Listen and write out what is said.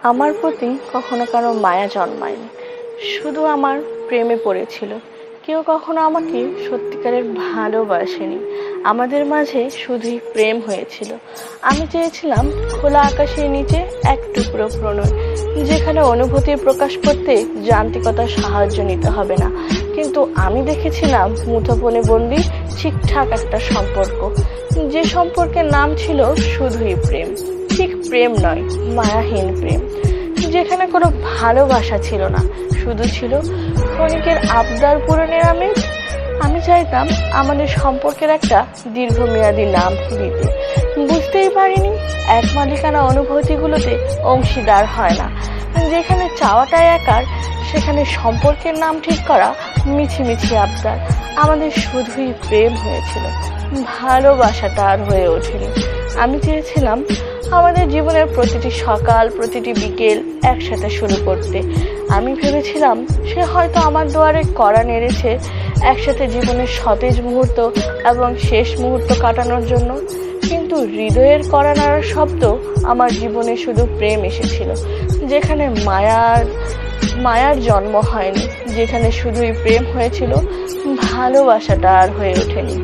আমার প্রতি কখনো কারো মায়া জন্মায়নি, শুধু আমার প্রেমে পড়েছিল। কেউ কখনো আমাকে সত্যিকারের ভালোবাসেনি। আমাদের মাঝে শুধুই প্রেম হয়েছিল। আমি চেয়েছিলাম খোলা আকাশের নিচে এক টুকরো প্রণয়, যেখানে অনুভূতির প্রকাশ করতে যান্ত্রিকতার সাহায্য নিতে হবে না। কিন্তু আমি দেখেছিলাম মুঠোফোনে বন্দি ঠিকঠাক একটা সম্পর্ক, যে সম্পর্কের নাম ছিল শুধুই প্রেম। ঠিক প্রেম নয়, মায়াহীন প্রেম, যেখানে কোনো ভালোবাসা ছিল না, শুধু ছিল ক্ষণিকের আবদার পূরণের আমেজ। আমি চাইতাম আমাদের সম্পর্কের একটা দীর্ঘমেয়াদী নাম দিতে। বুঝতেই পারিনি এক মালিকানা অনুভূতিগুলোতে অংশীদার হয় না। যেখানে চাওয়াটাই একার, সেখানে সম্পর্কের নাম ঠিক করা মিছিমিছি আবদার। আমাদের শুধুই প্রেম হয়েছিল, ভালোবাসাটা আর হয়ে ওঠেনি। আমি চেয়েছিলাম আমাদের জীবনের প্রতিটি সকাল, প্রতিটি বিকেল একসাথে শুরু করতে। আমি ভেবেছিলাম সে হয়তো আমার দুয়ারে কড়া নেড়েছে, একসাথে জীবনের সতেজ মুহূর্ত এবং শেষ মুহূর্ত কাটানোর জন্য। কিন্তু হৃদয়ের কড়া নাড়ার শব্দ আমার জীবনে শুধু প্রেম এসেছিল, যেখানে মায়ার জন্ম হয়নি, যেখানে শুধুই প্রেম হয়েছিল, ভালোবাসাটা আর হয়ে ওঠেনি।